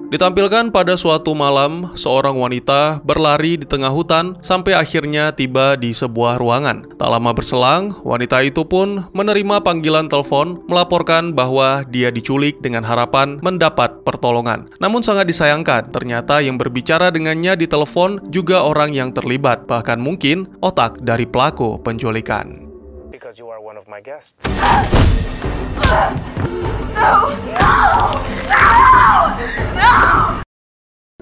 Ditampilkan pada suatu malam, seorang wanita berlari di tengah hutan sampai akhirnya tiba di sebuah ruangan. Tak lama berselang, wanita itu pun menerima panggilan telepon melaporkan bahwa dia diculik dengan harapan mendapat pertolongan. Namun sangat disayangkan, ternyata yang berbicara dengannya di telepon juga orang yang terlibat, bahkan mungkin otak dari pelaku penculikan. Because you are one of my guests.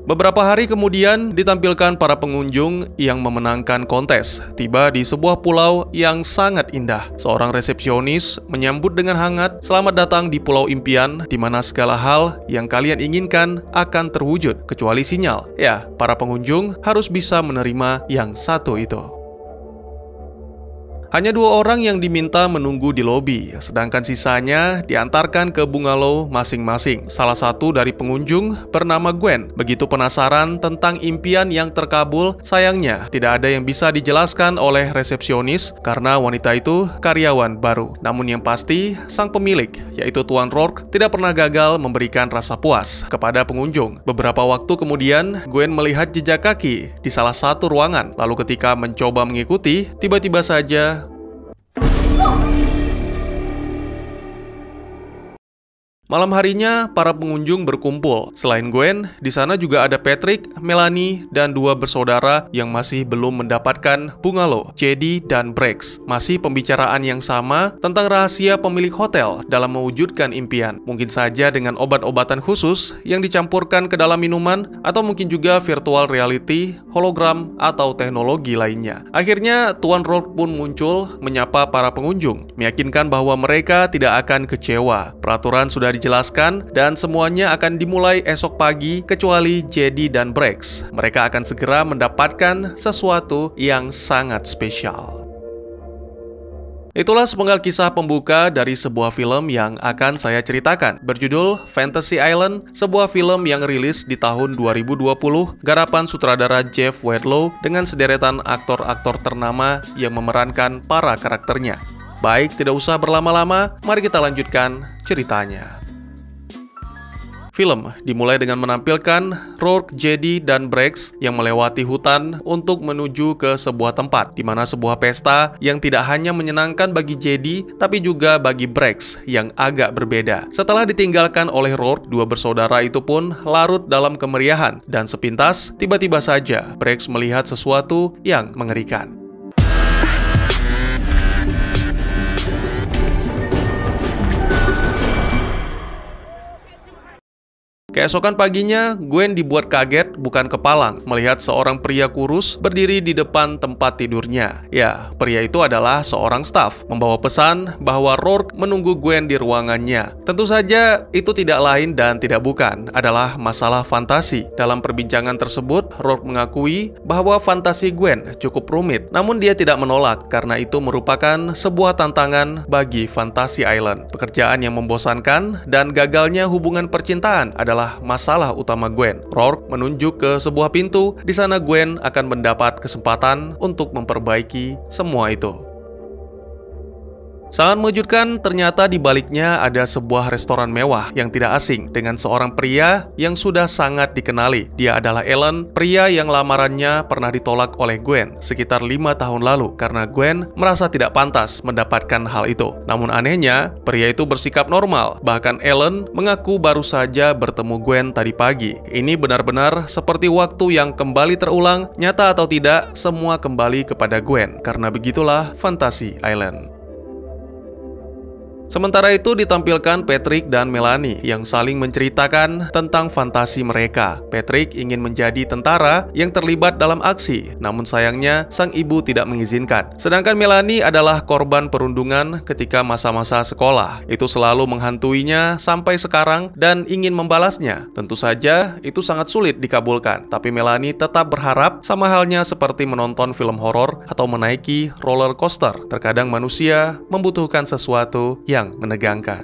Beberapa hari kemudian ditampilkan para pengunjung yang memenangkan kontes. Tiba di sebuah pulau yang sangat indah. Seorang resepsionis menyambut dengan hangat, "Selamat datang di Pulau Impian, di mana segala hal yang kalian inginkan akan terwujud, kecuali sinyal." Ya, para pengunjung harus bisa menerima yang satu itu. Hanya 2 orang yang diminta menunggu di lobi, sedangkan sisanya diantarkan ke bungalow masing-masing. Salah satu dari pengunjung bernama Gwen. Begitu penasaran tentang impian yang terkabul, sayangnya tidak ada yang bisa dijelaskan oleh resepsionis karena wanita itu karyawan baru. Namun yang pasti, sang pemilik, yaitu Tuan Rourke, tidak pernah gagal memberikan rasa puas kepada pengunjung. Beberapa waktu kemudian, Gwen melihat jejak kaki di salah satu ruangan. Lalu ketika mencoba mengikuti, tiba-tiba saja malam harinya, para pengunjung berkumpul. Selain Gwen, di sana juga ada Patrick, Melanie, dan 2 bersaudara yang masih belum mendapatkan bungalow, Jedi dan Brex. Masih pembicaraan yang sama tentang rahasia pemilik hotel dalam mewujudkan impian. Mungkin saja dengan obat-obatan khusus yang dicampurkan ke dalam minuman, atau mungkin juga virtual reality, hologram, atau teknologi lainnya. Akhirnya, Tuan Rourke pun muncul menyapa para pengunjung, meyakinkan bahwa mereka tidak akan kecewa. Peraturan sudah dijelaskan dan semuanya akan dimulai esok pagi kecuali Jedi dan Brex. Mereka akan segera mendapatkan sesuatu yang sangat spesial. Itulah sepenggal kisah pembuka dari sebuah film yang akan saya ceritakan. Berjudul Fantasy Island, sebuah film yang rilis di tahun 2020, garapan sutradara Jeff Wadlow dengan sederetan aktor-aktor ternama yang memerankan para karakternya. Baik, tidak usah berlama-lama, mari kita lanjutkan ceritanya. Film dimulai dengan menampilkan Rourke, Jedi, dan Brex yang melewati hutan untuk menuju ke sebuah tempat, di mana sebuah pesta yang tidak hanya menyenangkan bagi Jedi, tapi juga bagi Brex yang agak berbeda. Setelah ditinggalkan oleh Rourke, 2 bersaudara itu pun larut dalam kemeriahan, dan sepintas, tiba-tiba saja Brex melihat sesuatu yang mengerikan. Keesokan paginya, Gwen dibuat kaget bukan kepalang melihat seorang pria kurus berdiri di depan tempat tidurnya. Ya, pria itu adalah seorang staf, membawa pesan bahwa Rourke menunggu Gwen di ruangannya. Tentu saja, itu tidak lain dan tidak bukan adalah masalah fantasi. Dalam perbincangan tersebut, Rourke mengakui bahwa fantasi Gwen cukup rumit, namun dia tidak menolak karena itu merupakan sebuah tantangan bagi Fantasy Island. Pekerjaan yang membosankan dan gagalnya hubungan percintaan adalah masalah utama Gwen. Rourke menunjuk ke sebuah pintu. Di sana Gwen akan mendapat kesempatan untuk memperbaiki semua itu. Sangat mengejutkan, ternyata di baliknya ada sebuah restoran mewah yang tidak asing dengan seorang pria yang sudah sangat dikenali. Dia adalah Alan, pria yang lamarannya pernah ditolak oleh Gwen sekitar 5 tahun lalu karena Gwen merasa tidak pantas mendapatkan hal itu. Namun anehnya, pria itu bersikap normal. Bahkan Alan mengaku baru saja bertemu Gwen tadi pagi. Ini benar-benar seperti waktu yang kembali terulang, nyata atau tidak, semua kembali kepada Gwen. Karena begitulah Fantasy Island. Sementara itu ditampilkan Patrick dan Melanie yang saling menceritakan tentang fantasi mereka. Patrick ingin menjadi tentara yang terlibat dalam aksi, namun sayangnya sang ibu tidak mengizinkan. Sedangkan Melanie adalah korban perundungan ketika masa-masa sekolah. Itu selalu menghantuinya sampai sekarang dan ingin membalasnya. Tentu saja itu sangat sulit dikabulkan, tapi Melanie tetap berharap, sama halnya seperti menonton film horor atau menaiki roller coaster. Terkadang manusia membutuhkan sesuatu yang menegangkan.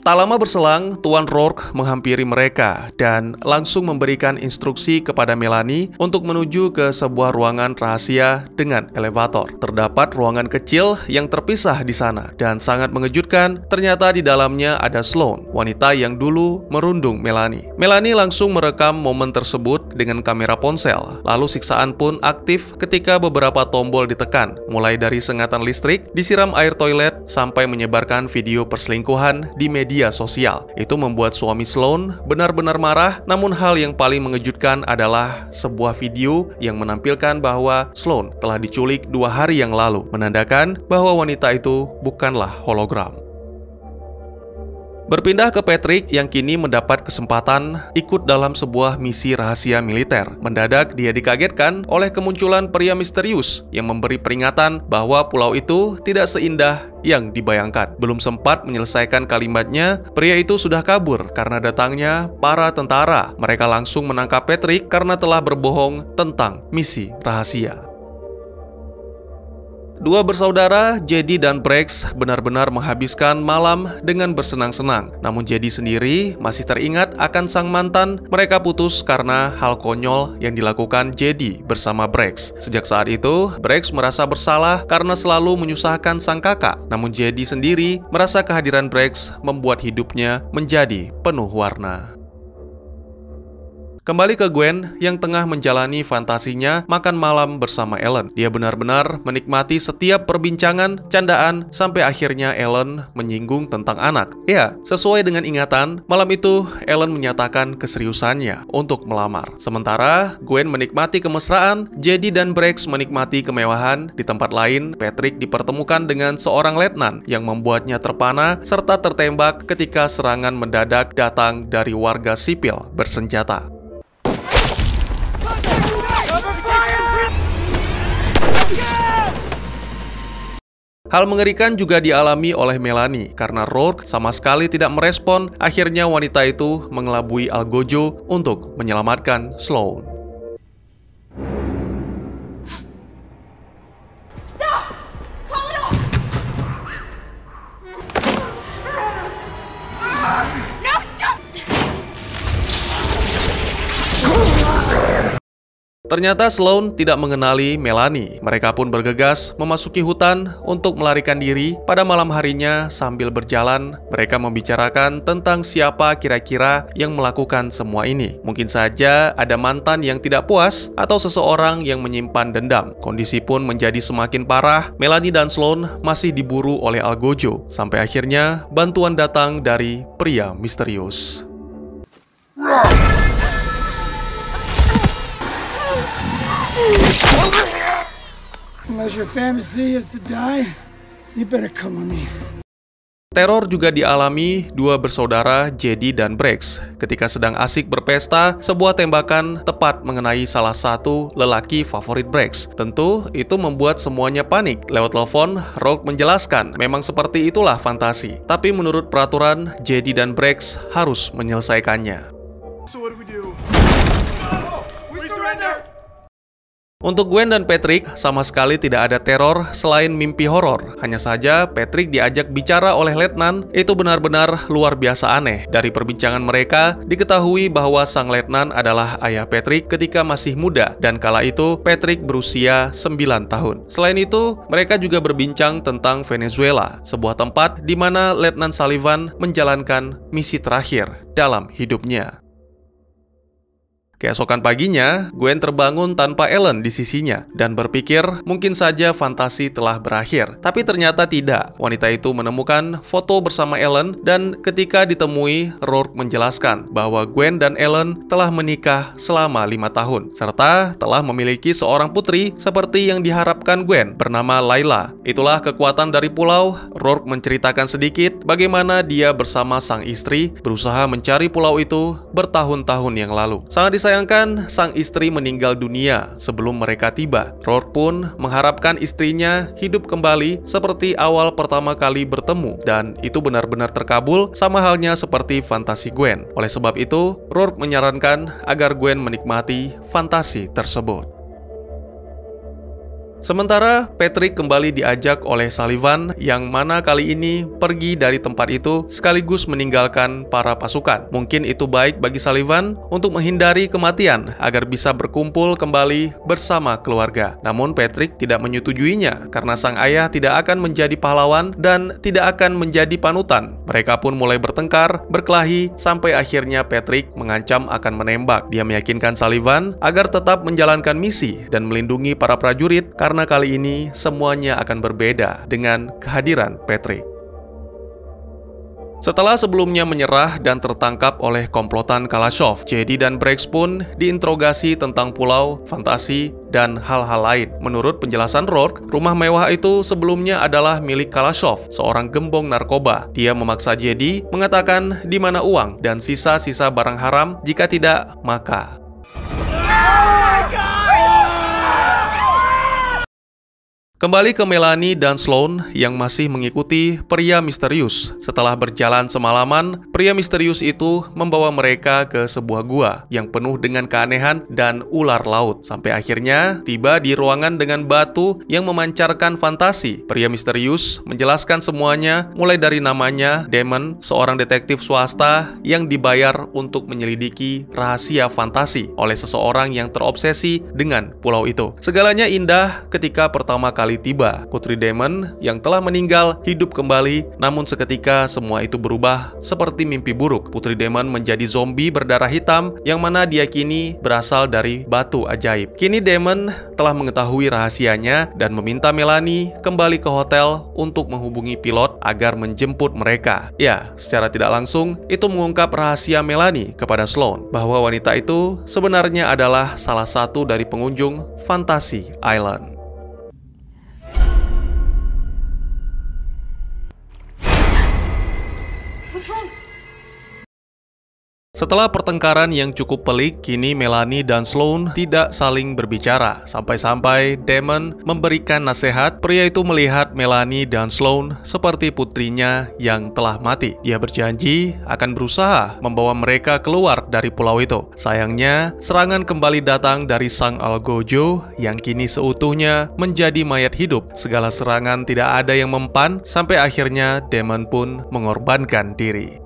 Tak lama berselang, Tuan Rourke menghampiri mereka dan langsung memberikan instruksi kepada Melanie untuk menuju ke sebuah ruangan rahasia dengan elevator. Terdapat ruangan kecil yang terpisah di sana dan sangat mengejutkan, ternyata di dalamnya ada Sloane, wanita yang dulu merundung Melanie. Melanie langsung merekam momen tersebut dengan kamera ponsel. Lalu siksaan pun aktif ketika beberapa tombol ditekan, mulai dari sengatan listrik, disiram air toilet, sampai menyebarkan video perselingkuhan di media sosial. Itu membuat suami Sloane benar-benar marah, namun hal yang paling mengejutkan adalah sebuah video yang menampilkan bahwa Sloane telah diculik 2 hari yang lalu, menandakan bahwa wanita itu bukanlah hologram. Berpindah ke Patrick yang kini mendapat kesempatan ikut dalam sebuah misi rahasia militer. Mendadak dia dikagetkan oleh kemunculan pria misterius yang memberi peringatan bahwa pulau itu tidak seindah yang dibayangkan. Belum sempat menyelesaikan kalimatnya, pria itu sudah kabur karena datangnya para tentara. Mereka langsung menangkap Patrick karena telah berbohong tentang misi rahasia. Dua bersaudara, Jedi dan Brex, benar-benar menghabiskan malam dengan bersenang-senang. Namun Jedi sendiri masih teringat akan sang mantan. Mereka putus karena hal konyol yang dilakukan Jedi bersama Brex. Sejak saat itu, Brex merasa bersalah karena selalu menyusahkan sang kakak. Namun Jedi sendiri merasa kehadiran Brex membuat hidupnya menjadi penuh warna. Kembali ke Gwen yang tengah menjalani fantasinya makan malam bersama Ellen. Dia benar-benar menikmati setiap perbincangan, candaan, sampai akhirnya Ellen menyinggung tentang anak. Ya, sesuai dengan ingatan, malam itu Ellen menyatakan keseriusannya untuk melamar. Sementara Gwen menikmati kemesraan, Jedi dan Brex menikmati kemewahan. Di tempat lain, Patrick dipertemukan dengan seorang letnan yang membuatnya terpana serta tertembak ketika serangan mendadak datang dari warga sipil bersenjata. Hal mengerikan juga dialami oleh Melanie karena Rourke sama sekali tidak merespon. Akhirnya wanita itu mengelabui Algojo untuk menyelamatkan Sloane. Ternyata Sloane tidak mengenali Melanie. Mereka pun bergegas memasuki hutan untuk melarikan diri. Pada malam harinya, sambil berjalan, mereka membicarakan tentang siapa kira-kira yang melakukan semua ini. Mungkin saja ada mantan yang tidak puas atau seseorang yang menyimpan dendam. Kondisi pun menjadi semakin parah. Melanie dan Sloane masih diburu oleh Algojo. Sampai akhirnya bantuan datang dari pria misterius. Unless your fantasy is to die, you better come with me. Teror juga dialami dua bersaudara Jedi dan Brex ketika sedang asik berpesta. Sebuah tembakan tepat mengenai salah satu lelaki favorit Brex. Tentu itu membuat semuanya panik. Lewat telepon, Rourke menjelaskan memang seperti itulah fantasi. Tapi menurut peraturan, Jedi dan Brex harus menyelesaikannya. So what do we do? We surrender! Untuk Gwen dan Patrick, sama sekali tidak ada teror selain mimpi horor. Hanya saja Patrick diajak bicara oleh letnan. Itu benar-benar luar biasa aneh. Dari perbincangan mereka, diketahui bahwa sang letnan adalah ayah Patrick ketika masih muda. Dan kala itu, Patrick berusia 9 tahun. Selain itu, mereka juga berbincang tentang Venezuela, sebuah tempat di mana Letnan Sullivan menjalankan misi terakhir dalam hidupnya. Keesokan paginya, Gwen terbangun tanpa Ellen di sisinya dan berpikir mungkin saja fantasi telah berakhir. Tapi ternyata tidak. Wanita itu menemukan foto bersama Ellen dan ketika ditemui, Rourke menjelaskan bahwa Gwen dan Ellen telah menikah selama 5 tahun serta telah memiliki seorang putri seperti yang diharapkan Gwen bernama Layla. Itulah kekuatan dari pulau. Rourke menceritakan sedikit bagaimana dia bersama sang istri berusaha mencari pulau itu bertahun-tahun yang lalu. Sangat disayangkan, sang istri meninggal dunia sebelum mereka tiba. Rourke pun mengharapkan istrinya hidup kembali seperti awal pertama kali bertemu, dan itu benar-benar terkabul sama halnya seperti fantasi Gwen. Oleh sebab itu, Rourke menyarankan agar Gwen menikmati fantasi tersebut. Sementara Patrick kembali diajak oleh Sullivan yang mana kali ini pergi dari tempat itu sekaligus meninggalkan para pasukan. Mungkin itu baik bagi Sullivan untuk menghindari kematian agar bisa berkumpul kembali bersama keluarga. Namun Patrick tidak menyetujuinya karena sang ayah tidak akan menjadi pahlawan dan tidak akan menjadi panutan. Mereka pun mulai bertengkar, berkelahi, sampai akhirnya Patrick mengancam akan menembak. Dia meyakinkan Sullivan agar tetap menjalankan misi dan melindungi para prajurit karena kali ini semuanya akan berbeda dengan kehadiran Patrick. Setelah sebelumnya menyerah dan tertangkap oleh komplotan Kalashov, JD dan Brex pun diinterogasi tentang pulau, fantasi, dan hal-hal lain. Menurut penjelasan Rourke, rumah mewah itu sebelumnya adalah milik Kalashov, seorang gembong narkoba. Dia memaksa JD mengatakan di mana uang dan sisa-sisa barang haram, jika tidak, maka kembali ke Melanie dan Sloan yang masih mengikuti pria misterius. Setelah berjalan semalaman, pria misterius itu membawa mereka ke sebuah gua yang penuh dengan keanehan dan ular laut. Sampai akhirnya tiba di ruangan dengan batu yang memancarkan fantasi. Pria misterius menjelaskan semuanya, mulai dari namanya, Damon, seorang detektif swasta yang dibayar untuk menyelidiki rahasia fantasi oleh seseorang yang terobsesi dengan pulau itu. Segalanya indah ketika pertama kali tiba. Putri Damon yang telah meninggal hidup kembali, namun seketika semua itu berubah seperti mimpi buruk. Putri Damon menjadi zombie berdarah hitam yang mana diyakini berasal dari batu ajaib. Kini Damon telah mengetahui rahasianya dan meminta Melanie kembali ke hotel untuk menghubungi pilot agar menjemput mereka. Ya, secara tidak langsung itu mengungkap rahasia Melanie kepada Sloan bahwa wanita itu sebenarnya adalah salah satu dari pengunjung Fantasy Island. Setelah pertengkaran yang cukup pelik, kini Melanie dan Sloan tidak saling berbicara. Sampai-sampai Damon memberikan nasihat, pria itu melihat Melanie dan Sloan seperti putrinya yang telah mati. Dia berjanji akan berusaha membawa mereka keluar dari pulau itu. Sayangnya, serangan kembali datang dari Sang Algojo yang kini seutuhnya menjadi mayat hidup. Segala serangan tidak ada yang mempan, sampai akhirnya Damon pun mengorbankan diri.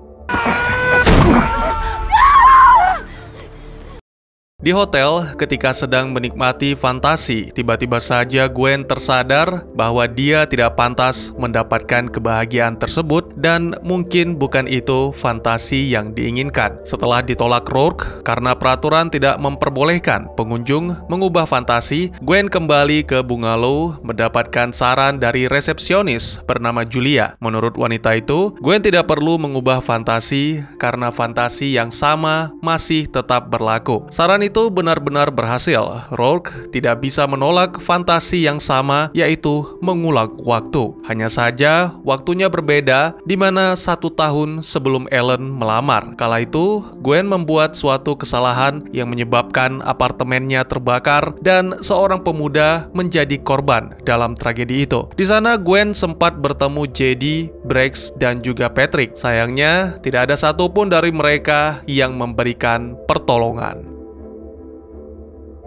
Di hotel, ketika sedang menikmati fantasi, tiba-tiba saja Gwen tersadar bahwa dia tidak pantas mendapatkan kebahagiaan tersebut dan mungkin bukan itu fantasi yang diinginkan. Setelah ditolak Rourke karena peraturan tidak memperbolehkan pengunjung mengubah fantasi, Gwen kembali ke bungalow mendapatkan saran dari resepsionis bernama Julia. Menurut wanita itu, Gwen tidak perlu mengubah fantasi karena fantasi yang sama masih tetap berlaku. Saran itu benar-benar berhasil. Rourke tidak bisa menolak fantasi yang sama, yaitu mengulang waktu. Hanya saja waktunya berbeda, di mana 1 tahun sebelum Ellen melamar. Kala itu Gwen membuat suatu kesalahan yang menyebabkan apartemennya terbakar dan seorang pemuda menjadi korban dalam tragedi itu. Di sana Gwen sempat bertemu JD, Brex, dan juga Patrick. Sayangnya tidak ada satupun dari mereka yang memberikan pertolongan.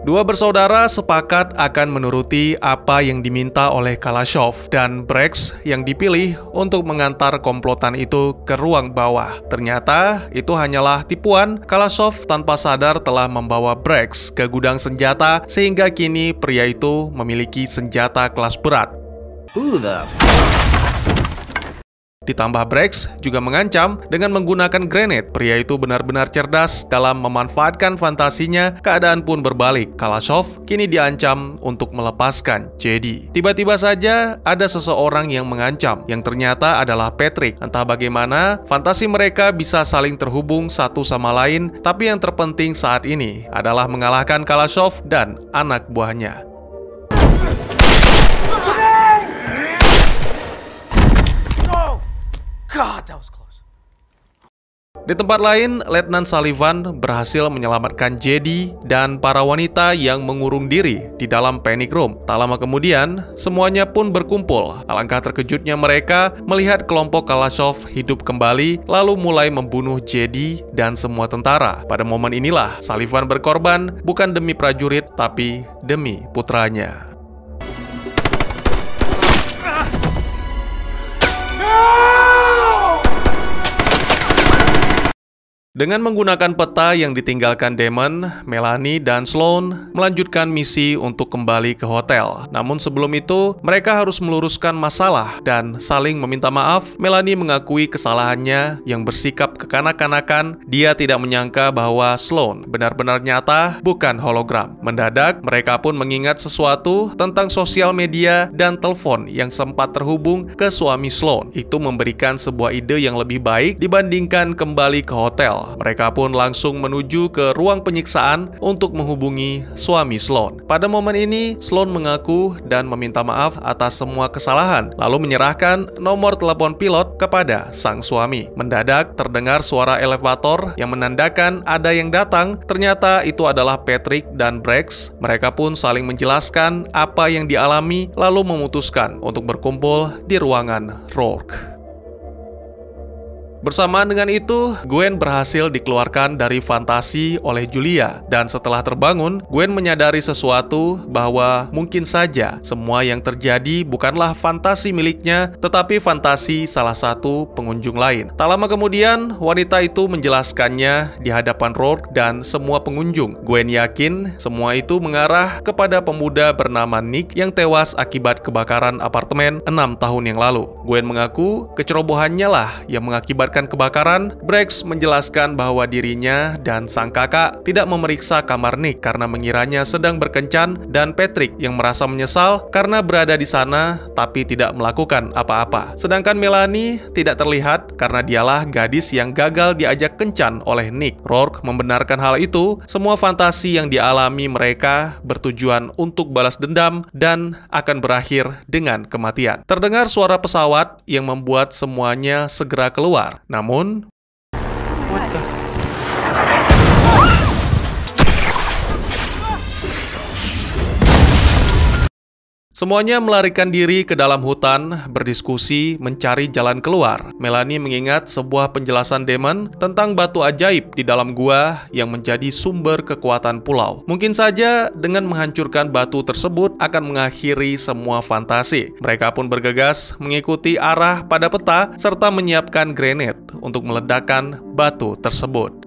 Dua bersaudara sepakat akan menuruti apa yang diminta oleh Kalashov dan Brex yang dipilih untuk mengantar komplotan itu ke ruang bawah. Ternyata itu hanyalah tipuan. Kalashov tanpa sadar telah membawa Brex ke gudang senjata sehingga kini pria itu memiliki senjata kelas berat. Ditambah Brex juga mengancam dengan menggunakan grenade. Pria itu benar-benar cerdas dalam memanfaatkan fantasinya. Keadaan pun berbalik. Kalashov kini diancam untuk melepaskan JD. Tiba-tiba saja ada seseorang yang mengancam, yang ternyata adalah Patrick. Entah bagaimana fantasi mereka bisa saling terhubung satu sama lain, tapi yang terpenting saat ini adalah mengalahkan Kalashov dan anak buahnya. God, that was close. Di tempat lain, Letnan Sullivan berhasil menyelamatkan JD dan para wanita yang mengurung diri di dalam panic room. Tak lama kemudian, semuanya pun berkumpul. Alangkah terkejutnya mereka melihat kelompok Kalashov hidup kembali, lalu mulai membunuh JD dan semua tentara. Pada momen inilah, Sullivan berkorban bukan demi prajurit, tapi demi putranya. Dengan menggunakan peta yang ditinggalkan Damon, Melanie dan Sloan melanjutkan misi untuk kembali ke hotel. Namun sebelum itu, mereka harus meluruskan masalah dan saling meminta maaf. Melanie mengakui kesalahannya yang bersikap kekanak-kanakan. Dia tidak menyangka bahwa Sloan benar-benar nyata, bukan hologram. Mendadak, mereka pun mengingat sesuatu tentang sosial media dan telepon yang sempat terhubung ke suami Sloan. Itu memberikan sebuah ide yang lebih baik dibandingkan kembali ke hotel. Mereka pun langsung menuju ke ruang penyiksaan untuk menghubungi suami Sloan. Pada momen ini, Sloan mengaku dan meminta maaf atas semua kesalahan, lalu menyerahkan nomor telepon pilot kepada sang suami. Mendadak terdengar suara elevator yang menandakan ada yang datang. Ternyata itu adalah Patrick dan Brex. Mereka pun saling menjelaskan apa yang dialami, lalu memutuskan untuk berkumpul di ruangan Rourke. Bersamaan dengan itu, Gwen berhasil dikeluarkan dari fantasi oleh Julia. Dan setelah terbangun, Gwen menyadari sesuatu bahwa mungkin saja semua yang terjadi bukanlah fantasi miliknya, tetapi fantasi salah satu pengunjung lain. Tak lama kemudian, wanita itu menjelaskannya di hadapan Rourke dan semua pengunjung. Gwen yakin semua itu mengarah kepada pemuda bernama Nick yang tewas akibat kebakaran apartemen 6 tahun yang lalu. Gwen mengaku kecerobohannya lah yang mengakibatkan kebakaran. Brex menjelaskan bahwa dirinya dan sang kakak tidak memeriksa kamar Nick karena mengiranya sedang berkencan, dan Patrick yang merasa menyesal karena berada di sana tapi tidak melakukan apa-apa. Sedangkan Melanie tidak terlihat karena dialah gadis yang gagal diajak kencan oleh Nick. Rourke membenarkan hal itu. Semua fantasi yang dialami mereka bertujuan untuk balas dendam dan akan berakhir dengan kematian. Terdengar suara pesawat yang membuat semuanya segera keluar. Namun, semuanya melarikan diri ke dalam hutan, berdiskusi, mencari jalan keluar. Melanie mengingat sebuah penjelasan Damon tentang batu ajaib di dalam gua yang menjadi sumber kekuatan pulau. Mungkin saja dengan menghancurkan batu tersebut akan mengakhiri semua fantasi. Mereka pun bergegas mengikuti arah pada peta serta menyiapkan grenade untuk meledakkan batu tersebut.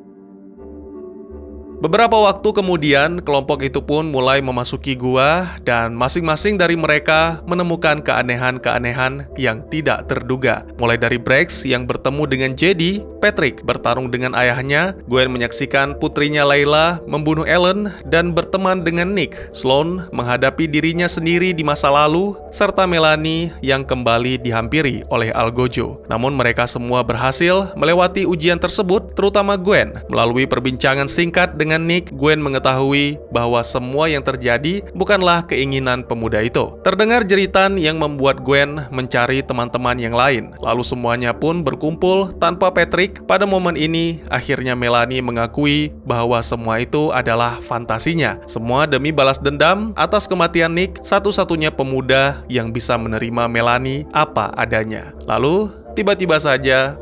Beberapa waktu kemudian, kelompok itu pun mulai memasuki gua dan masing-masing dari mereka menemukan keanehan-keanehan yang tidak terduga. Mulai dari Brex yang bertemu dengan Jedi, Patrick bertarung dengan ayahnya, Gwen menyaksikan putrinya Layla membunuh Ellen dan berteman dengan Nick. Sloan menghadapi dirinya sendiri di masa lalu, serta Melanie yang kembali dihampiri oleh Algojo. Namun mereka semua berhasil melewati ujian tersebut, terutama Gwen. Melalui perbincangan singkat dengan Nick, Gwen mengetahui bahwa semua yang terjadi bukanlah keinginan pemuda itu. Terdengar jeritan yang membuat Gwen mencari teman-teman yang lain. Lalu semuanya pun berkumpul tanpa Patrick. Pada momen ini, akhirnya Melanie mengakui bahwa semua itu adalah fantasinya. Semua demi balas dendam atas kematian Nick, satu-satunya pemuda yang bisa menerima Melanie apa adanya. Lalu, tiba-tiba saja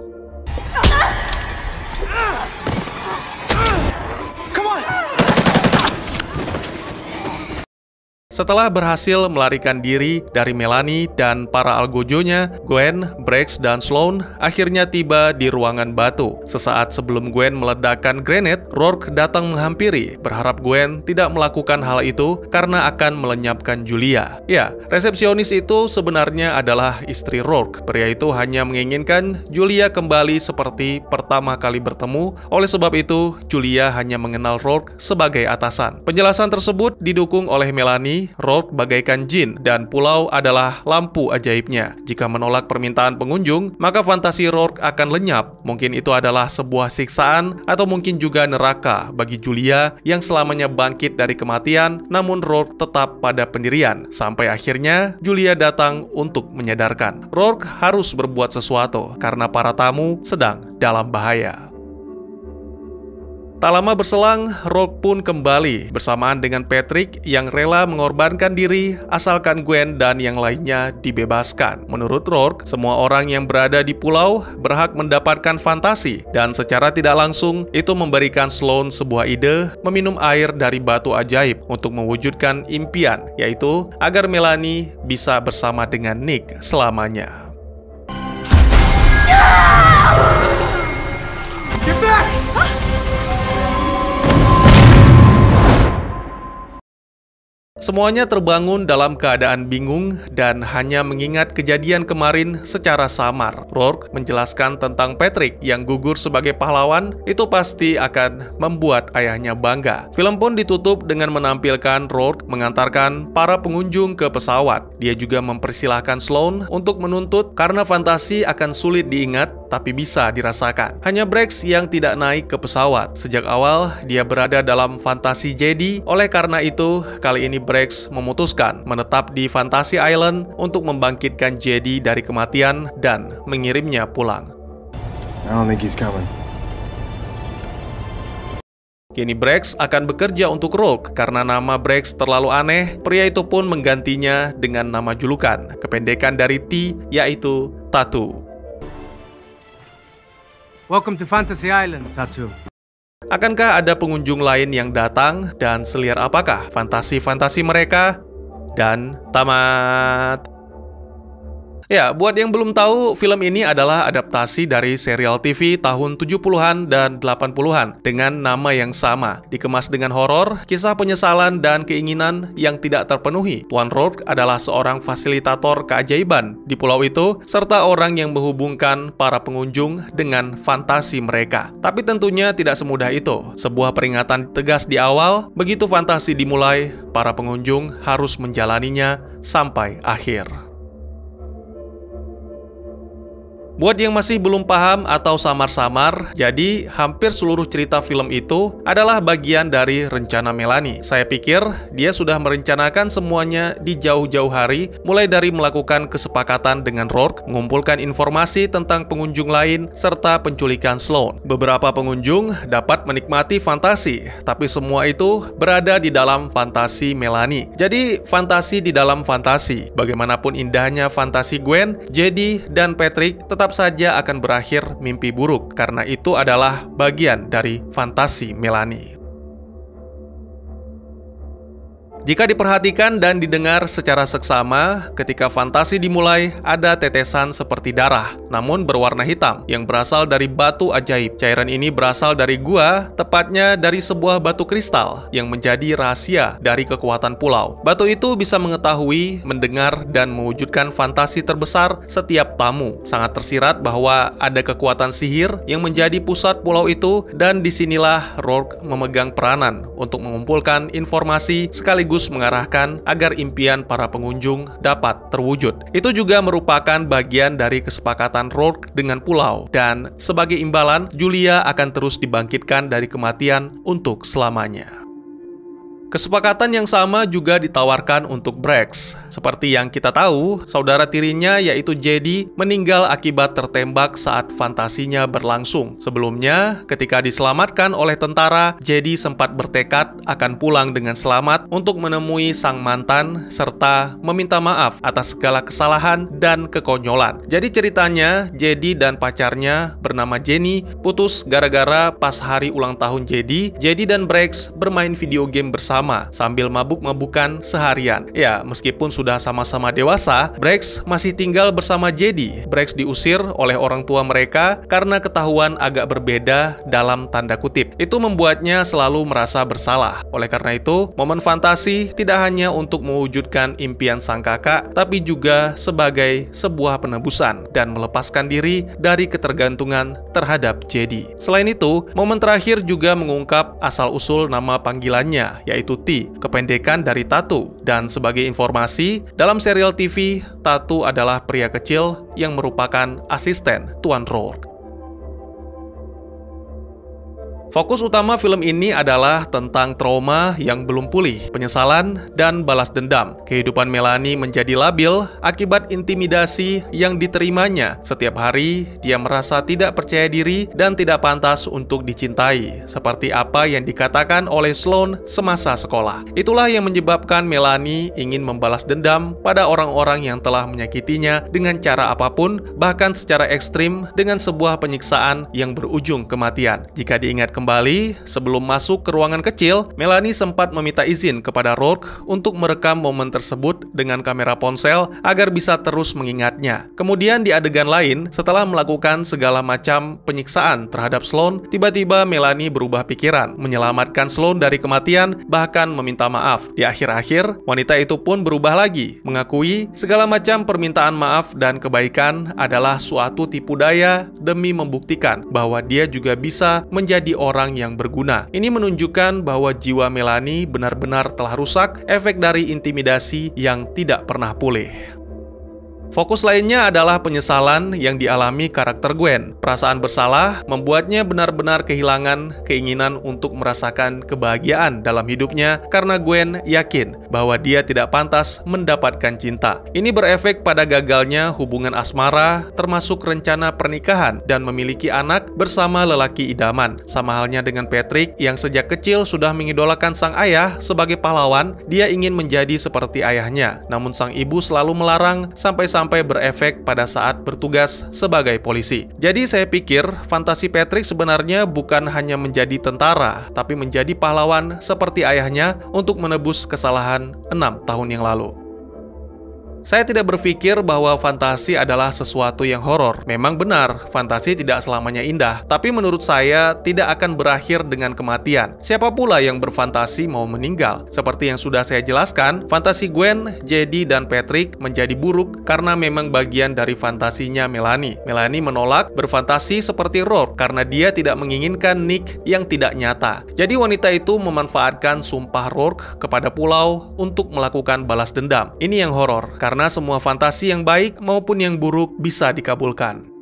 setelah berhasil melarikan diri dari Melanie dan para algojonya, Gwen, Brex, dan Sloan akhirnya tiba di ruangan batu. Sesaat sebelum Gwen meledakkan grenade, Rourke datang menghampiri, berharap Gwen tidak melakukan hal itu karena akan melenyapkan Julia. Ya, resepsionis itu sebenarnya adalah istri Rourke. Pria itu hanya menginginkan Julia kembali seperti pertama kali bertemu. Oleh sebab itu, Julia hanya mengenal Rourke sebagai atasan. Penjelasan tersebut didukung oleh Melanie. Rourke bagaikan jin dan pulau adalah lampu ajaibnya. Jika menolak permintaan pengunjung, maka fantasi Rourke akan lenyap. Mungkin itu adalah sebuah siksaan atau mungkin juga neraka bagi Julia yang selamanya bangkit dari kematian, namun Rourke tetap pada pendirian. Sampai akhirnya Julia datang untuk menyadarkan. Rourke harus berbuat sesuatu karena para tamu sedang dalam bahaya. Tak lama berselang, Rourke pun kembali bersamaan dengan Patrick yang rela mengorbankan diri asalkan Gwen dan yang lainnya dibebaskan. Menurut Rourke, semua orang yang berada di pulau berhak mendapatkan fantasi, dan secara tidak langsung itu memberikan Sloan sebuah ide meminum air dari batu ajaib untuk mewujudkan impian, yaitu agar Melanie bisa bersama dengan Nick selamanya. Get back! Semuanya terbangun dalam keadaan bingung dan hanya mengingat kejadian kemarin secara samar. Rourke menjelaskan tentang Patrick yang gugur sebagai pahlawan, itu pasti akan membuat ayahnya bangga. Film pun ditutup dengan menampilkan Rourke mengantarkan para pengunjung ke pesawat. Dia juga mempersilahkan Sloan untuk menuntut karena fantasi akan sulit diingat tapi bisa dirasakan. Hanya Brex yang tidak naik ke pesawat. Sejak awal, dia berada dalam fantasi Jedi. Oleh karena itu, kali ini Brex memutuskan menetap di Fantasy Island untuk membangkitkan Jedi dari kematian dan mengirimnya pulang. I don't think he's coming. Kini Brex akan bekerja untuk Rourke karena nama Brex terlalu aneh. Pria itu pun menggantinya dengan nama julukan, kependekan dari T, yaitu Tattoo. Welcome to Fantasy Island, Tattoo. Akankah ada pengunjung lain yang datang dan seliar apakah fantasi-fantasi mereka? Dan tamat. Ya, buat yang belum tahu, film ini adalah adaptasi dari serial TV tahun 70-an dan 80-an dengan nama yang sama. Dikemas dengan horor, kisah penyesalan dan keinginan yang tidak terpenuhi. Tuan Rourke adalah seorang fasilitator keajaiban di pulau itu, serta orang yang menghubungkan para pengunjung dengan fantasi mereka. Tapi tentunya tidak semudah itu. Sebuah peringatan tegas di awal, begitu fantasi dimulai, para pengunjung harus menjalaninya sampai akhir. Buat yang masih belum paham atau samar-samar, jadi hampir seluruh cerita film itu adalah bagian dari rencana Melanie. Saya pikir dia sudah merencanakan semuanya di jauh-jauh hari, mulai dari melakukan kesepakatan dengan Rourke, mengumpulkan informasi tentang pengunjung lain, serta penculikan Sloan. Beberapa pengunjung dapat menikmati fantasi, tapi semua itu berada di dalam fantasi Melanie. Jadi, fantasi di dalam fantasi. Bagaimanapun indahnya fantasi Gwen, Jedi, dan Patrick tetap saja akan berakhir mimpi buruk karena itu adalah bagian dari fantasi Melanie. Jika diperhatikan dan didengar secara seksama, ketika fantasi dimulai, ada tetesan seperti darah, namun berwarna hitam, yang berasal dari batu ajaib. Cairan ini berasal dari gua, tepatnya dari sebuah batu kristal, yang menjadi rahasia dari kekuatan pulau. Batu itu bisa mengetahui, mendengar, dan mewujudkan fantasi terbesar setiap tamu. Sangat tersirat bahwa ada kekuatan sihir yang menjadi pusat pulau itu, dan disinilah Rourke memegang peranan untuk mengumpulkan informasi sekaligus mengarahkan agar impian para pengunjung dapat terwujud. Itu juga merupakan bagian dari kesepakatan Rourke dengan pulau, dan sebagai imbalan, Julia akan terus dibangkitkan dari kematian untuk selamanya. Kesepakatan yang sama juga ditawarkan untuk Brex. Seperti yang kita tahu, saudara tirinya yaitu Jedi meninggal akibat tertembak saat fantasinya berlangsung. Sebelumnya, ketika diselamatkan oleh tentara, Jedi sempat bertekad akan pulang dengan selamat untuk menemui sang mantan serta meminta maaf atas segala kesalahan dan kekonyolan. Jadi ceritanya, Jedi dan pacarnya bernama Jenny putus gara-gara pas hari ulang tahun Jedi dan Brex bermain video game bersama sambil mabuk-mabukan seharian. Ya, meskipun sudah sama-sama dewasa, Brex masih tinggal bersama Jedi. Brex diusir oleh orang tua mereka karena ketahuan agak berbeda dalam tanda kutip. Itu membuatnya selalu merasa bersalah. Oleh karena itu, momen fantasi tidak hanya untuk mewujudkan impian sang kakak, tapi juga sebagai sebuah penebusan dan melepaskan diri dari ketergantungan terhadap Jedi. Selain itu, momen terakhir juga mengungkap asal-usul nama panggilannya, yaitu T, kependekan dari Tattoo. Dan sebagai informasi, dalam serial TV, Tattoo adalah pria kecil yang merupakan asisten Tuan Rourke. Fokus utama film ini adalah tentang trauma yang belum pulih, penyesalan, dan balas dendam. Kehidupan Melanie menjadi labil akibat intimidasi yang diterimanya. Setiap hari, dia merasa tidak percaya diri dan tidak pantas untuk dicintai, seperti apa yang dikatakan oleh Sloan semasa sekolah. Itulah yang menyebabkan Melanie ingin membalas dendam pada orang-orang yang telah menyakitinya dengan cara apapun, bahkan secara ekstrim dengan sebuah penyiksaan yang berujung kematian. Jika diingat kembali, sebelum masuk ke ruangan kecil, Melanie sempat meminta izin kepada Rourke untuk merekam momen tersebut dengan kamera ponsel agar bisa terus mengingatnya. Kemudian di adegan lain, setelah melakukan segala macam penyiksaan terhadap Sloan, tiba-tiba Melanie berubah pikiran, menyelamatkan Sloan dari kematian, bahkan meminta maaf. Di akhir-akhir, wanita itu pun berubah lagi, mengakui segala macam permintaan maaf dan kebaikan adalah suatu tipu daya demi membuktikan bahwa dia juga bisa menjadi orang yang berguna. Ini menunjukkan bahwa jiwa Melanie benar-benar telah rusak efek dari intimidasi yang tidak pernah pulih. Fokus lainnya adalah penyesalan yang dialami karakter Gwen. Perasaan bersalah membuatnya benar-benar kehilangan keinginan untuk merasakan kebahagiaan dalam hidupnya karena Gwen yakin bahwa dia tidak pantas mendapatkan cinta. Ini berefek pada gagalnya hubungan asmara, termasuk rencana pernikahan dan memiliki anak bersama lelaki idaman. Sama halnya dengan Patrick yang sejak kecil sudah mengidolakan sang ayah sebagai pahlawan, dia ingin menjadi seperti ayahnya. Namun sang ibu selalu melarang sampai berefek pada saat bertugas sebagai polisi. Jadi saya pikir fantasi Patrick sebenarnya bukan hanya menjadi tentara, tapi menjadi pahlawan seperti ayahnya untuk menebus kesalahan 6 tahun yang lalu. Saya tidak berpikir bahwa fantasi adalah sesuatu yang horor. Memang benar, fantasi tidak selamanya indah. Tapi menurut saya, tidak akan berakhir dengan kematian. Siapa pula yang berfantasi mau meninggal? Seperti yang sudah saya jelaskan, fantasi Gwen, Jedi, dan Patrick menjadi buruk karena memang bagian dari fantasinya Melanie. Melanie menolak berfantasi seperti Rourke karena dia tidak menginginkan Nick yang tidak nyata. Jadi wanita itu memanfaatkan sumpah Rourke kepada pulau untuk melakukan balas dendam. Ini yang horor, karena semua fantasi yang baik maupun yang buruk bisa dikabulkan.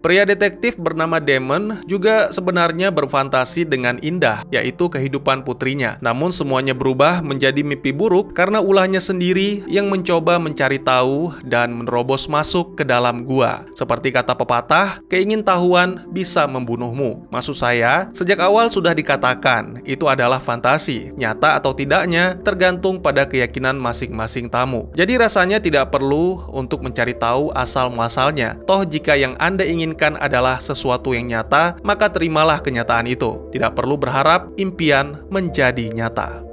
Pria detektif bernama Damon juga sebenarnya berfantasi dengan indah, yaitu kehidupan putrinya. Namun semuanya berubah menjadi mimpi buruk karena ulahnya sendiri yang mencoba mencari tahu dan menerobos masuk ke dalam gua. Seperti kata pepatah, keingintahuan bisa membunuhmu. Maksud saya, sejak awal sudah dikatakan, itu adalah fantasi. Nyata atau tidaknya tergantung pada keyakinan masing-masing tamu. Jadi rasanya tidak perlu untuk mencari tahu asal-muasalnya. Toh jika yang Anda ingin adalah sesuatu yang nyata, maka terimalah kenyataan itu. Tidak perlu berharap impian menjadi nyata.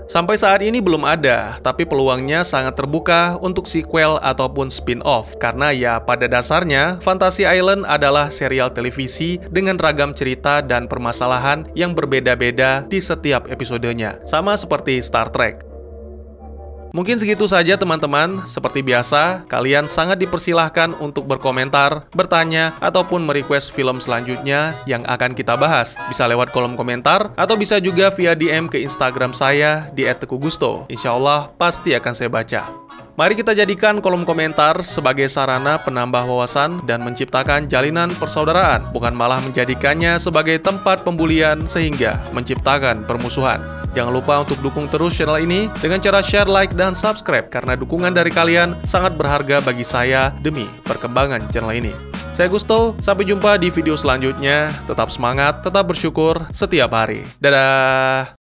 Sampai saat ini belum ada, tapi peluangnya sangat terbuka untuk sequel ataupun spin-off. Karena ya pada dasarnya, Fantasy Island adalah serial televisi dengan ragam cerita dan permasalahan yang berbeda-beda di setiap episodenya. Sama seperti Star Trek. Mungkin segitu saja teman-teman. Seperti biasa, kalian sangat dipersilahkan untuk berkomentar, bertanya, ataupun merequest film selanjutnya yang akan kita bahas. Bisa lewat kolom komentar, atau bisa juga via DM ke Instagram saya di @tekugusto. Insya Allah pasti akan saya baca. Mari kita jadikan kolom komentar sebagai sarana penambah wawasan dan menciptakan jalinan persaudaraan, bukan malah menjadikannya sebagai tempat pembulian sehingga menciptakan permusuhan. Jangan lupa untuk dukung terus channel ini dengan cara share, like, dan subscribe karena dukungan dari kalian sangat berharga bagi saya demi perkembangan channel ini. Saya Gusto, sampai jumpa di video selanjutnya. Tetap semangat, tetap bersyukur setiap hari. Dadah!